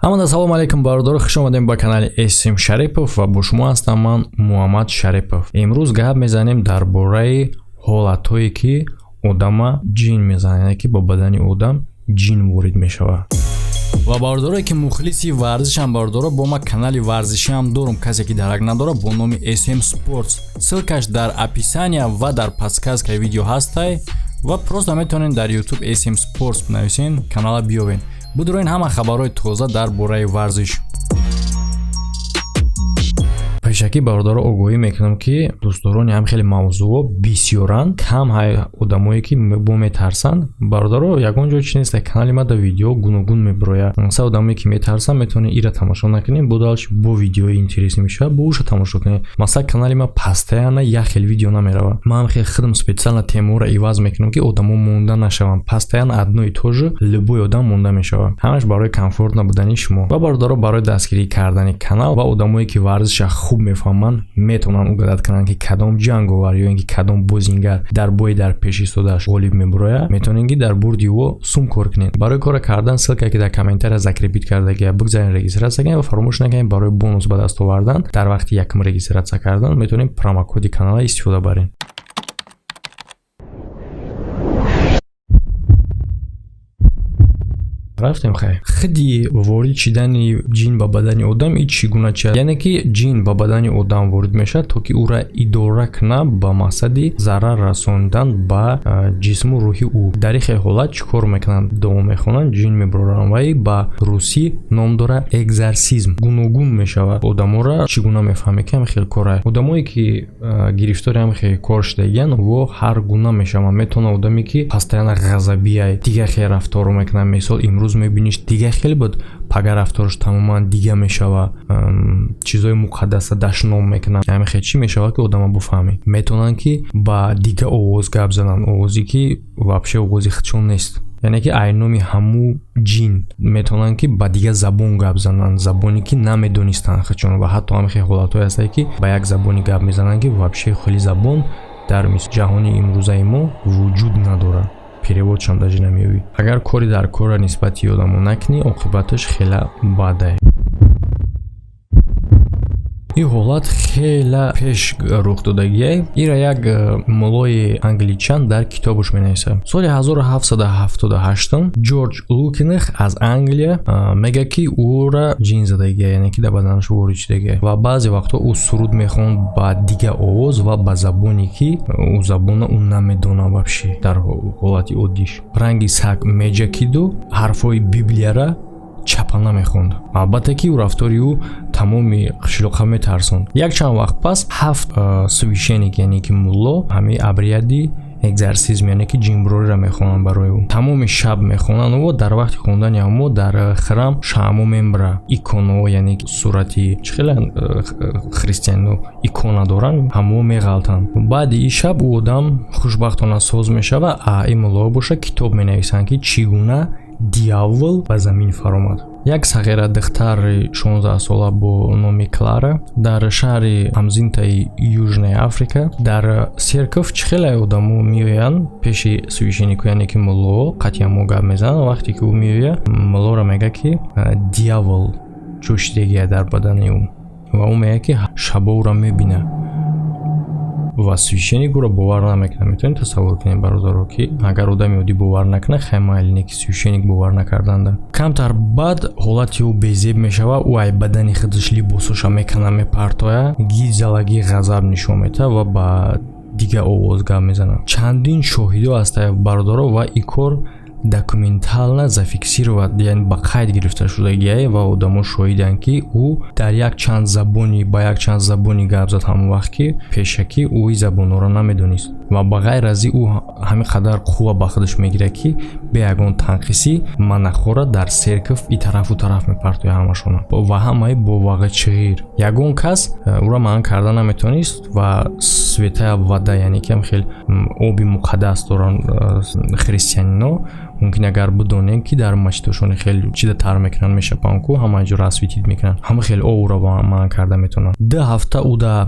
Ҳамада салом алейкум бародаро, хуш омадем ба канали SM Шарипов ва бо шумо ҳастам ман Муҳаммад Шарипов. Имрӯз гап мезанем дар бораи ҳолатҳое ки одама ҷин мезанад, яъне ки ба бадани одам ҷин ворид мешавад. ва бародарое ки мухлиси варзишам бародаро, бо ма канали варзишиам дорам, касе ки дарак надора бо номи SM Sports. Ссилкаш дар описания ва дар подсказкаи видео ҳастай ва просто метавонед дар YouTube SM Sports нависен, канала биёвен. Будроин ҳама хабарҳои тоза дар бораи варзиш. пешакӣ бародаро огоҳӣ мекунам ки дӯстдорони ҳам хеле мавзӯъҳо бисёранд, кам ҳай одамое ки бо метарсанд. бародаро ягон ҷо чи нест, канали ма да видео гуногун мебирояд. са одамое ки метарсанд метавонед ира тамошо накунед, будалш бо видеои интереси мешавад, бо уша тамошо кунед. Масалан канали ма постоянно як хел видео намеравад. ман хеле худам специально темаро иваз мекунам ки одамо монда нашаванд. постоянно одно и то же любой одам монда мешавад. ҳамаш барои комфортно будани шумо. ва бародаро барои дастгирӣ кардани канал ва одамое ки варзиша хуб мефаҳманд метавонанд угадат кананд ки кадом ҷанговар ё ин ки кадом бозингар дар бои дар пеш истодааш ғолиб мебарояд, метавонед ки дар бурди ӯ сум кор кунед. барои кора кардан ссилка ки дар комментария закрепит кардагия бигзаред, регистратсия кунед ва фаромӯш накунед барои бонус ба даст овардан дар вақти якум регистратсия кардан метавонед промокоди канала истифода баред. рафтем хай. Хиди ворид шидани ҷин ба бадани одам ин чӣ гуна чи аст? Яъне ки ҷин ба бадани одам ворид мешавад то ки ӯра идора кунад ба мақсади зарар расондан ба ҷисму рӯҳи ӯ. Дар ин хел ҳолат чӣ кор мекунанд? дуо мехонанд, ҷин мебароранд ва ба русӣ ном дорад экзорсизм. гуногун мешавад. одамора чӣ гуна мефаҳме ки ҳам хел кора. одамое ки гирифтори ҳам хел кор шудагиян во ҳар гуна мешаванд. метавонад одаме ки постоянно ғазабия дигар хел рафторо мекунад. мисол имрӯз мебиниш дигар хел буд, пага рафтораш тамоман дига мешава, чизои муқаддаса дашном мекунад. ҳамин хел чӣ мешавад ки одама буфаҳме. метавонанд ки ба дига овоз гап зананд, овозе ки вообще овози худшон нест. яъне ки айноми ҳаму ҷин метавонанд ки ба дига забон гап зананд, забоне ки намедонистанд худшон. ва ҳатто ҳамин хел ҳолатҳое ҳастанд ки ба як забони гап мезананд ки вообще хели забон дар ҷаҳони имрӯзаи мо вуҷуд надорад. переводшам даже намеёбӣ. агар кори дар кора нисбати одамо накунӣ, оқибаташ хела баде. ин ҳолат хела пеш рух додагия. ира як муллои англичан дар китобуш менависад. соли 1778 ҷорҷ лукинах аз Англия мегӯяд ки ӯра ҷин задагия, яъне ки дар баданаш ворид шудагия. ва баъзе вақтҳо ӯ суруд мехонд ба дига овоз ва ба забоне ки ӯ забона ӯ намедонад вообще дар ҳолати оддиш. ранги саг меҷакиду ҳарфҳои библияра чапа намехонд. албатта ки рафтори ӯ тамоми қишлоқа метарсонд. якчанд вақт пас 7 священник, яъне ки мулло ҳамаи абрияди экзорсизм, яъне ки ҷинбурориро мехонанд барои ӯ. тамоми шаб мехонанд ва дар вақти хондани ҳамо дар хирам шаъмо мембара. иконаҳо, яъне ки сурати чӣ хела христианно икона доранд, ҳамо меғалтанд. баъди ин шаб ӯ одам хушбахтона соз мешава. ин муллоҳо боша китоб менависанд ки чӣ гуна диавол ба замин фаромад. як сағира духтари 16 сола бо номи Клара дар шаҳри Амзинтаи Южной Африка дар серков чӣ хеле одамо меоянд пеши священнику, яъне ки мулло қатъиямо гап мезананд. вақте ки ӯ меояд, муллоро мегӯяд ки диавол ҷӯшидагия дар бадани ӯ ва ӯ мегӯяд ки шабо ӯро мебинад ва священник ӯро бовар намекунад. метавонед тасаввур кунед бародаро ки агар одами оддӣ бовар накунад, хеле майли ки священник бовар накарданда. камтар баъд ҳолати ӯ безеб мешава. ӯ ай бадани худаш либосаша мекана, мепартоя, гизалаги ғазаб нишон метаҳад ва ба дига овоз гап мезанад. чандин шоҳидо ҳастанд бародаро ва ин кор документально зафиксирован, яъне ба қайд гирифта шудагия ва одамо шоҳиданд ки ӯ дар якчанд забони ба якчанд забони гап зад, ҳамон вақт ки пешакӣ ӯ ин забонҳоро намедонист. ва ба ғайр аз ин ӯ ҳамин қадар қувва ба худаш мегирад ки бе ягон танқисӣ манахора дар серков и тарафу тараф мепартояд ҳамашона ва ҳамаи бо вағичғир. ягон кас ӯро манъ карда наметавонист ва светая вода, яъне ки ҳам хел оби муқаддас доранд христианино. мумкин агар бидонем ки дар масҷидошон хеле чида тар мекунанд, мешапанд ку ҳама ҷо расвитид мекунанд, ҳама хеле овро манъ карда метавонанд. 2 ҳафта ӯ да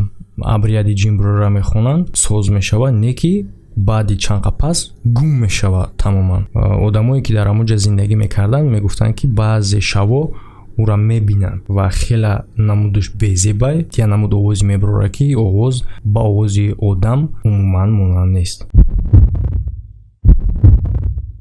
абрияди ҷинбурора мехонанд, соз мешавад, не ки баъди чанд пас гум мешавад тамоман. одамое ки дар ҳамонҷа зиндагӣ мекарданд мегуфтанд ки баъзе шаво ура мебинанд ва хела намудаш безебай я намуд овози мебарора ки овоз ба овози одам умуман монанд нест.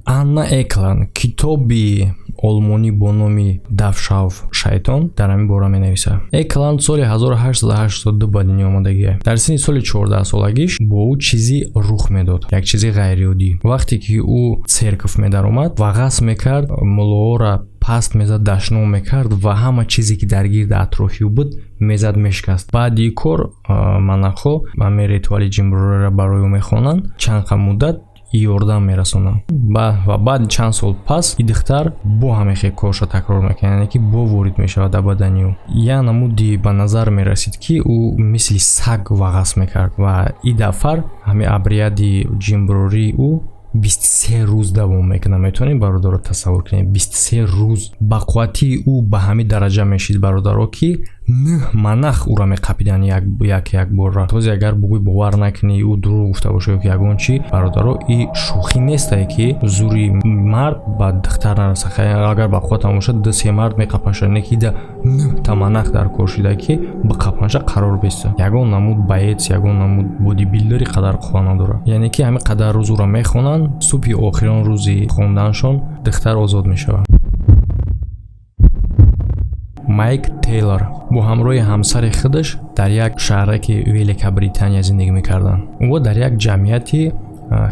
Анна Экланд китоби олмонӣ бо номи Давшав шайтон дар ҳамин бора менависад. Экланд соли 1882 ба дунё омадагия. Дар синни соли 14 солагиш бо ӯ чизе рух медод, як чизи ғайриоддӣ. Вақте ки ӯ церкв медаромад ва ғасб мекард, муллоора паст мезад, дашно мекард ва ҳама чизе ки дар гирди атрофи ӯ буд мезад мешикаст. баъди кор монахҳо ҳамин ритуали ҷинбурӯриро барои ӯ мехонанд, чанд қа муддат ёрдам мерасонанд ва баъди чанд сол пас и духтар бо ҳамин корша такрор мекунад, яъне ки бо ворид мешавад дар бадани ӯ. як намуди ба назар мерасид ки ӯ мисли саг вағас мекард ва и дафар ҳамин абрияди ҷинбурӯрии ӯ 23 рӯз давом мекунад. метавонед бародаро тасаввур кунед 23 рӯз ба қуввати ӯ ба ҳамин дараҷа мешид бародаро ки 9 монах ӯро меқапиданд як бора. тозе агар бугӯй бовар накунӣ ӯ дурӯғ гуфта боша ё ки ягон чӣ, бародаро и шӯхӣ нестае ки зури мард ба духтар нарасад. агар ба қувватам бошад 2-3 мард меқапаша, не ки да 9 та монах дар кор шуда ки ба қапаша қарор беста. ягон намуд боец, ягон намуд бодибилдери қадар қувва надорад. яъне ки ҳамин қадар рӯз ӯро мехонанд, субҳи охирон рӯзи хонданшон духтар озод мешавад. Майк Тейлор бо ҳамроҳи ҳамсари худаш дар як шаҳраки Великобритания зиндагӣ мекарданд. ӯ дар як ҷамъияти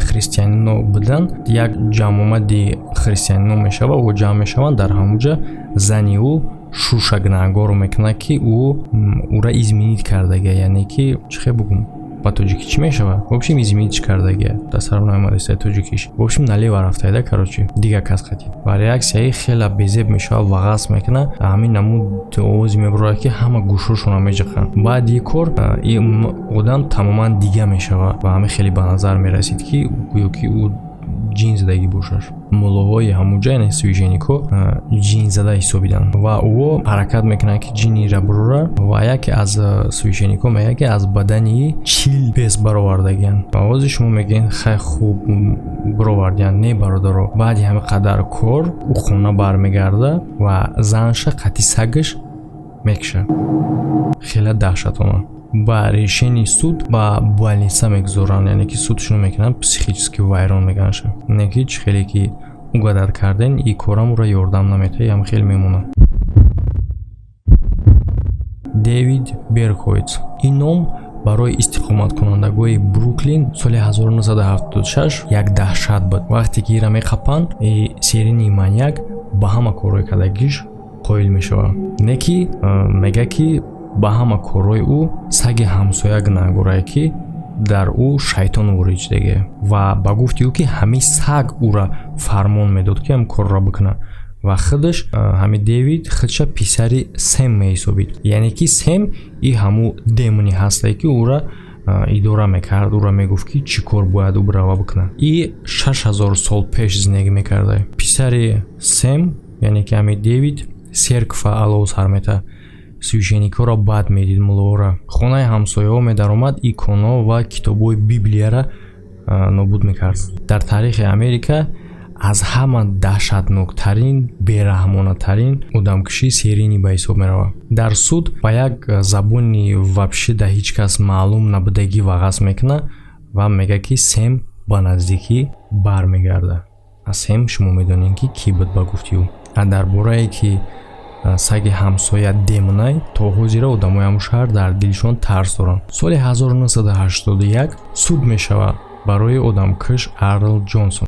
христианино буданд. як ҷамъомади христианино мешавад, ӯ ҷамъ мешаванд дар ҳамуҷа. зани ӯ шуша гунаҳгор мекунад ки ӯра изменит кардагия, яъне ки чӣ хел бугум ба тоҷикӣ чӣ мешавад? В общем изменит кардагия. тасарруф наомадеста тоҷикиш. В общем налева рафтаида, короче дига кас қатӣ. ва реаксияи хела безеб мешавад ва ғасб мекунад. ҳамин намуд овози мебарад ки ҳама гӯшошонро меҷиқанд. баъди кор одам тамоман дига мешавад ва ҳамин хеле ба назар мерасид ки гӯё ки ӯ ҷин задагӣ бошад. муллоҳои ҳамуҷа, яъне священникҳо ҷин зада ҳисобиданд ва ӯ ҳаракат мекунад ки ҷинниро бурора ва яке аз священникҳо мегӯяд ки аз бадани 40 пес баровардагианд. ва ҳозир шумо мегӯед хай хуб баровардианд. не бародаро, баъди ҳамин қадар кор ӯ хона бармегарда ва занша қатъи сагаш мекушад. хела даҳшатона. ба решени суд ба больница мегузоранд, яъне ки судшуно мекунанд психически вайрон меганаша. не ки чӣ хеле ки угадат карден и корам ӯро ёрдам наметавад, ям хеле мемонад. Дэвид Беркойтс ин ном барои истиқоматкунандагои Бруклин соли 1976 як даҳшат буд. вақте ки ира меқапанд, серийни маньяк ба ҳама корҳои кардагиш қоил мешавад. не ки мега ки ба ҳама корҳои ӯ саги ҳамсоя гунаҳгорае ки дар ӯ шайтон ворид шудагия ва ба гуфти ӯ ки ҳамин саг ӯра фармон медод ки ҳам корро бикунад ва худаш ҳамин Дэвид худша писари Сэм меҳисобид. яъне ки Сэм и ҳамун демони ҳастае ки ӯра идора мекард, ӯра мегуфт ки чӣ кор бояд ӯ брава бикунад. и 6000 сол пеш зиндагӣ мекарда. писари Сэм, яъне ки ҳамин Дэвид серква алоз ҳар мета священникҳоро бад медид, муллоҳоро. хонаи ҳамсояҳо медаромад, иконҳо ва китобҳои библияро нобуд мекард. дар таърихи Америка аз ҳама даҳшатноктарин, бераҳмонатарин одамкушии серийни ба ҳисоб меравад. дар суд ба як забони вабши да ҳеҷ кас маълум набудагӣ вағаз мекунад ва мега ки Сэм ба наздикӣ бармегарда. аз Сэм шумо медонед ки кӣ буд ба гуфти ӯ. дар борае ки саги ҳамсоя демонай, то ҳозира одамои ҳамун шаҳр дар дилшон тарс доранд. соли 1981 суд мешавад барои одамкуш Арл Ҷонсон.